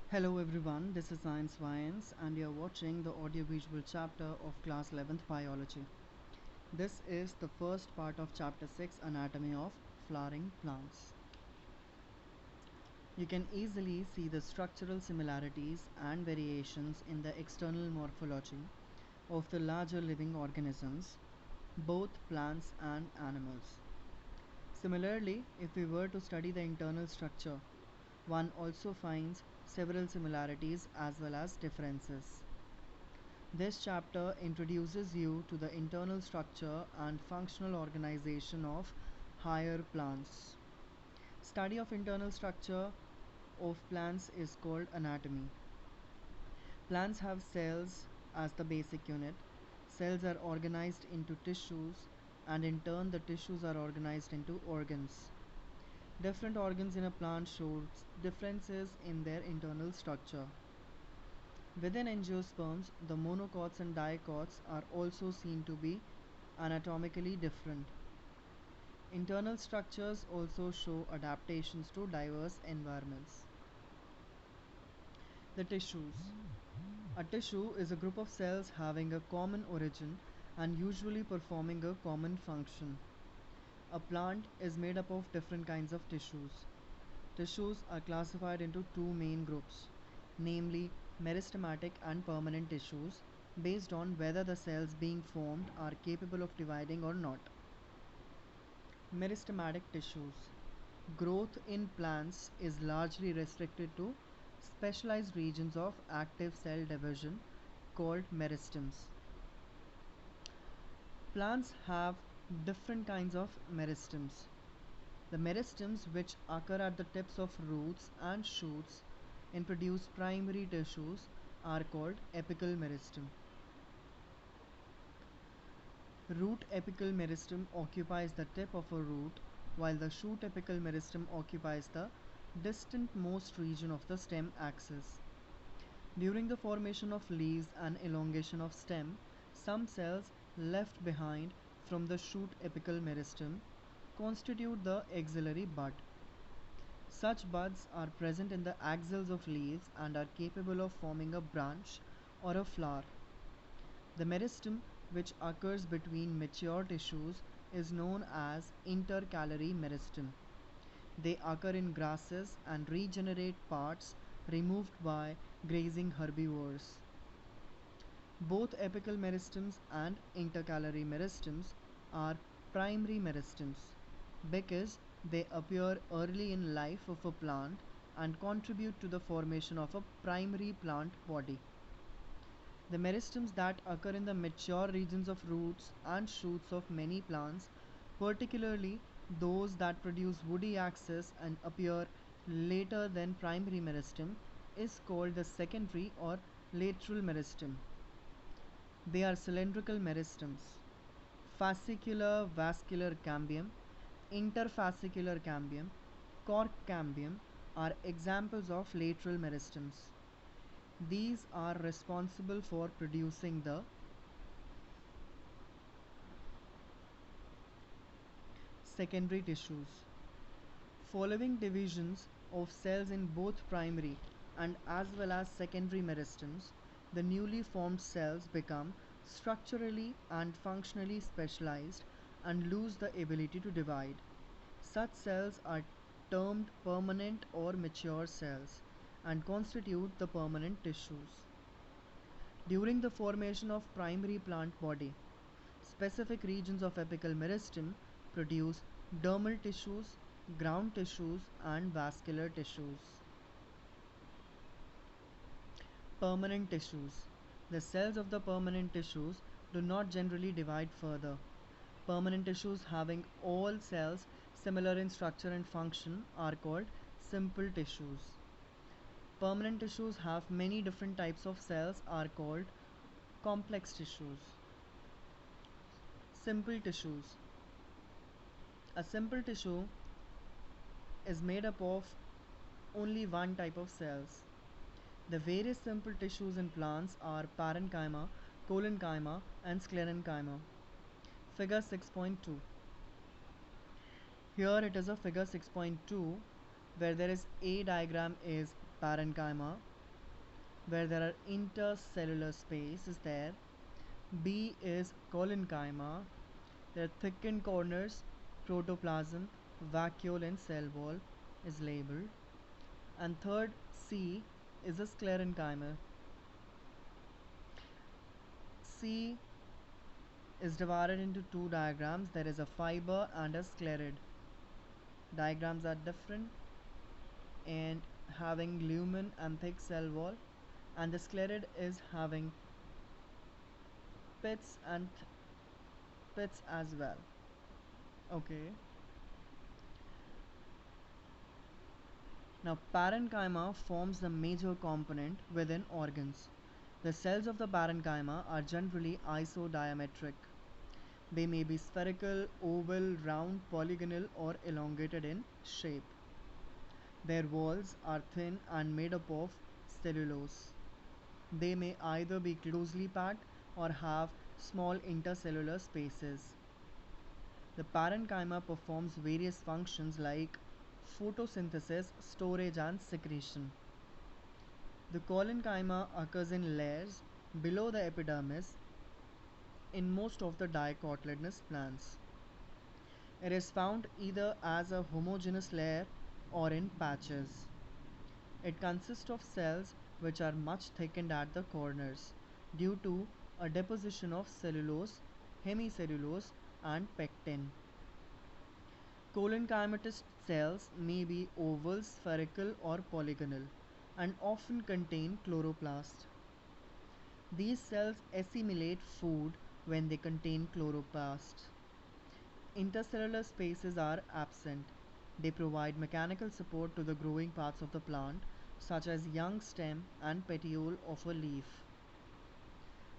Hello everyone, this is Science Viance and you're watching the audiovisual chapter of class 11th biology. This is the first part of chapter 6 anatomy of flowering plants. You can easily see the structural similarities and variations in the external morphology of the larger living organisms, both plants and animals. Similarly, if we were to study the internal structure, one also finds several similarities as well as differences. This chapter introduces you to the internal structure and functional organization of higher plants. Study of internal structure of plants is called anatomy. Plants have cells as the basic unit. Cells are organized into tissues, and in turn the tissues are organized into organs. Different organs in a plant show differences in their internal structure. Within angiosperms, the monocots and dicots are also seen to be anatomically different. Internal structures also show adaptations to diverse environments. The tissues. A tissue is a group of cells having a common origin and usually performing a common function. A plant is made up of different kinds of tissues. Tissues are classified into two main groups, namely meristematic and permanent tissues, based on whether the cells being formed are capable of dividing or not. Meristematic tissues. Growth in plants is largely restricted to specialized regions of active cell division called meristems. Plants have different kinds of meristems. The meristems, which occur at the tips of roots and shoots and produce primary tissues, are called apical meristem. Root apical meristem occupies the tip of a root, while the shoot apical meristem occupies the distant-most region of the stem axis. During the formation of leaves and elongation of stem, some cells left behind from the shoot apical meristem constitute the axillary bud. Such buds are present in the axils of leaves and are capable of forming a branch or a flower. The meristem, which occurs between mature tissues, is known as intercalary meristem. They occur in grasses and regenerate parts removed by grazing herbivores. Both apical meristems and intercalary meristems are primary meristems because they appear early in life of a plant and contribute to the formation of a primary plant body. The meristems that occur in the mature regions of roots and shoots of many plants, particularly those that produce woody axis and appear later than primary meristem, is called the secondary or lateral meristem. They are cylindrical meristems. Fascicular vascular cambium, interfascicular cambium, cork cambium are examples of lateral meristems. These are responsible for producing the secondary tissues. Following divisions of cells in both primary and as well as secondary meristems, the newly formed cells become structurally and functionally specialized and lose the ability to divide. Such cells are termed permanent or mature cells and constitute the permanent tissues. During the formation of primary plant body, specific regions of apical meristem produce dermal tissues, ground tissues and vascular tissues. Permanent tissues. The cells of the permanent tissues do not generally divide further. Permanent tissues having all cells similar in structure and function are called simple tissues. Permanent tissues have many different types of cells are called complex tissues. Simple tissues. A simple tissue is made up of only one type of cells. The various simple tissues in plants are parenchyma, collenchyma and sclerenchyma. Figure 6.2. Here it is a figure 6.2 where there is A diagram is parenchyma, where there are intercellular space is there. B is collenchyma. There are thickened corners, protoplasm, vacuole and cell wall is labeled. And third, C is a sclerenchyma. C is divided into two diagrams. There is a fiber and a sclerid. Diagrams are different and having lumen and thick cell wall, and the sclerid is having pits and pits as well. Okay. Now parenchyma forms the major component within organs. The cells of the parenchyma are generally isodiametric. They may be spherical, oval, round, polygonal, or elongated in shape. Their walls are thin and made up of cellulose. They may either be closely packed or have small intercellular spaces. The parenchyma performs various functions like photosynthesis, storage, and secretion. The collenchyma occurs in layers below the epidermis in most of the dicotyledonous plants. It is found either as a homogeneous layer or in patches. It consists of cells which are much thickened at the corners due to a deposition of cellulose, hemicellulose, and pectin. Collenchymatous cells may be oval, spherical, or polygonal and often contain chloroplast. These cells assimilate food when they contain chloroplast. Intercellular spaces are absent. They provide mechanical support to the growing parts of the plant, such as young stem and petiole of a leaf.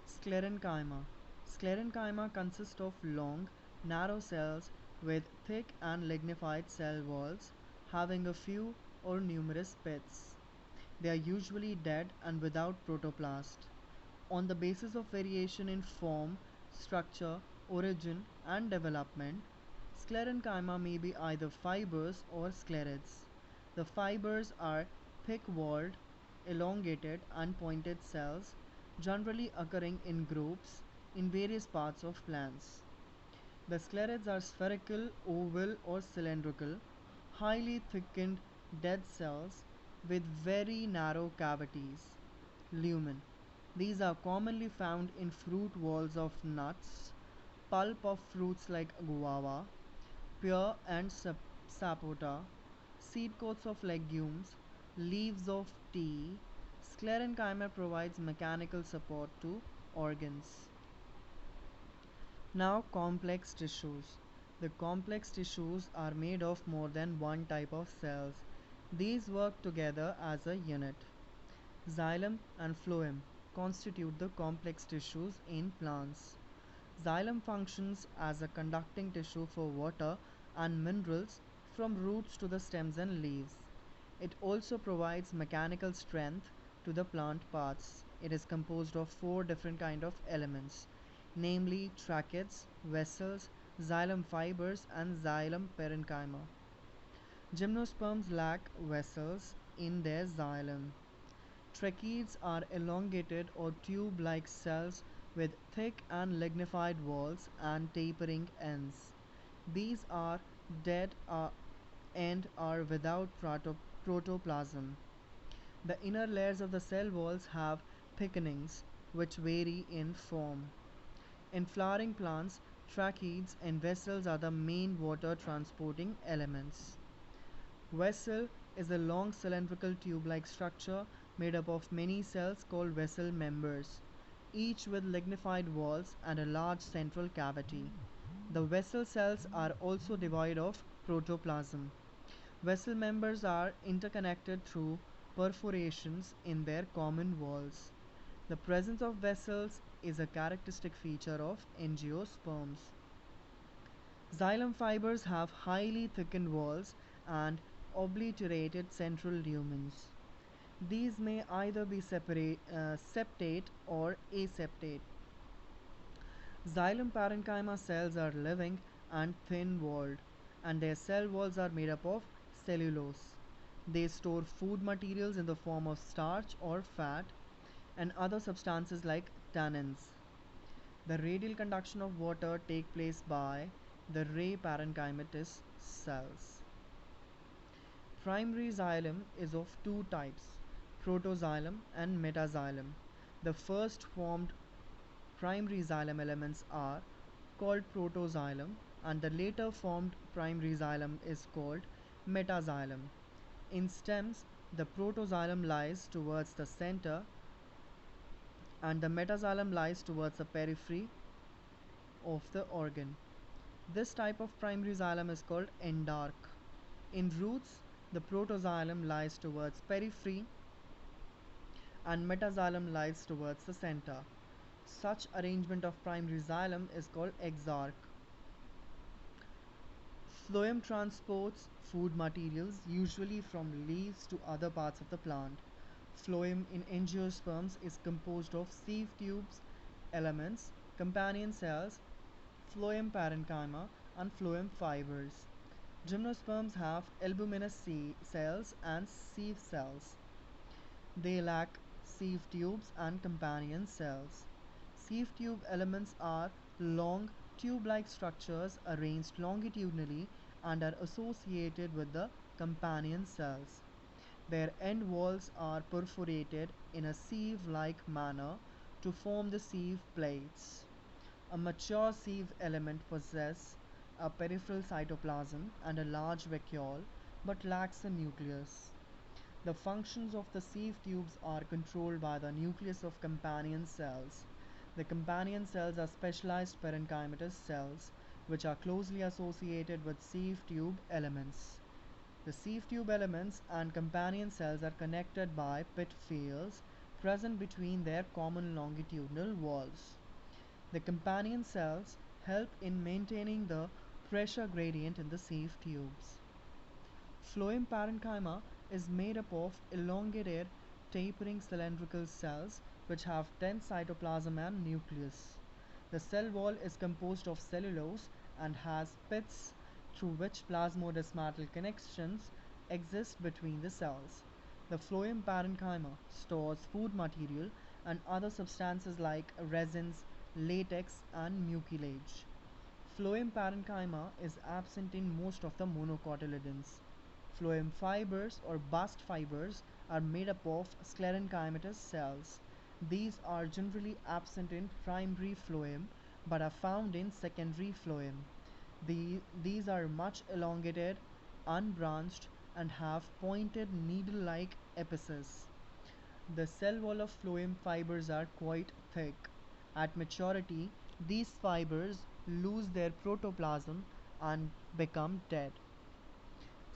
Sclerenchyma. Sclerenchyma consists of long, narrow cells with thick and lignified cell walls, having a few or numerous pits. They are usually dead and without protoplast. On the basis of variation in form, structure, origin, and development, sclerenchyma may be either fibers or sclerids. The fibers are thick-walled, elongated, and pointed cells, generally occurring in groups in various parts of plants. The sclerids are spherical, oval, or cylindrical, highly thickened dead cells with very narrow cavities. Lumen. These are commonly found in fruit walls of nuts, pulp of fruits like guava, pear and sapota, seed coats of legumes, leaves of tea. Sclerenchyma provides mechanical support to organs. Now complex tissues. The complex tissues are made of more than one type of cells. These work together as a unit. Xylem and phloem constitute the complex tissues in plants. Xylem functions as a conducting tissue for water and minerals from roots to the stems and leaves. It also provides mechanical strength to the plant parts. It is composed of four different kind of elements, namely tracheids, vessels, xylem fibers, and xylem parenchyma. Gymnosperms lack vessels in their xylem. Tracheids are elongated or tube-like cells with thick and lignified walls and tapering ends. These are dead and are without protoplasm. The inner layers of the cell walls have thickenings which vary in form. In flowering plants, tracheids and vessels are the main water transporting elements. Vessel is a long cylindrical tube-like structure made up of many cells called vessel members, each with lignified walls and a large central cavity. The vessel cells are also devoid of protoplasm. Vessel members are interconnected through perforations in their common walls. The presence of vessels is a characteristic feature of angiosperms. Xylem fibers have highly thickened walls and obliterated central lumens. These may either be septate or aseptate. Xylem parenchyma cells are living and thin-walled, and their cell walls are made up of cellulose. They store food materials in the form of starch or fat. and other substances like tannins. The radial conduction of water take place by the ray parenchymatous cells. Primary xylem is of two types, protoxylem and metaxylem. The first formed primary xylem elements are called protoxylem and the later formed primary xylem is called metaxylem. In stems, the protoxylem lies towards the center and the metaxylem lies towards the periphery of the organ. This type of primary xylem is called endark. In roots, the protoxylem lies towards periphery and metaxylem lies towards the center. Such arrangement of primary xylem is called exarch. Phloem transports food materials usually from leaves to other parts of the plant. Phloem in angiosperms is composed of sieve tubes, elements, companion cells, phloem parenchyma, and phloem fibers. Gymnosperms have albuminous cells and sieve cells. They lack sieve tubes and companion cells. Sieve tube elements are long tube-like structures arranged longitudinally and are associated with the companion cells. Their end walls are perforated in a sieve-like manner to form the sieve plates. A mature sieve element possesses a peripheral cytoplasm and a large vacuole but lacks a nucleus. The functions of the sieve tubes are controlled by the nucleus of companion cells. The companion cells are specialized parenchymatous cells which are closely associated with sieve tube elements. The sieve tube elements and companion cells are connected by pit fields present between their common longitudinal walls. The companion cells help in maintaining the pressure gradient in the sieve tubes. Phloem parenchyma is made up of elongated, tapering cylindrical cells which have dense cytoplasm and nucleus. The cell wall is composed of cellulose and has pits through which plasmodesmatal connections exist between the cells. The phloem parenchyma stores food material and other substances like resins, latex, and mucilage. Phloem parenchyma is absent in most of the monocotyledons. Phloem fibers or bast fibers are made up of sclerenchymatous cells. These are generally absent in primary phloem but are found in secondary phloem. These are much elongated, unbranched, and have pointed needle-like apices. The cell wall of phloem fibers are quite thick. At maturity, these fibers lose their protoplasm and become dead.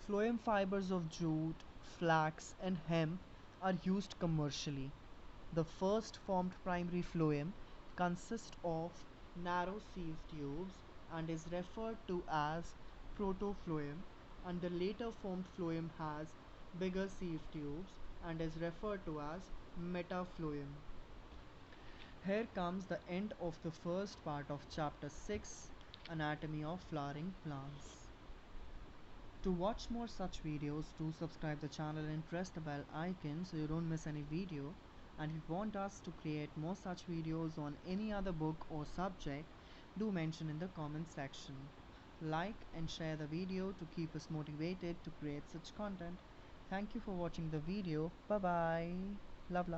Phloem fibers of jute, flax, and hemp are used commercially. The first formed primary phloem consists of narrow sieve tubes and is referred to as protophloem, and the later formed phloem has bigger sieve tubes and is referred to as metaphloem. Here comes the end of the first part of chapter 6, Anatomy of Flowering Plants. To watch more such videos, do subscribe the channel and press the bell icon so you don't miss any video. And if you want us to create more such videos on any other book or subject, do mention in the comment section. Like and share the video to keep us motivated to create such content. Thank you for watching the video. Bye bye. Love.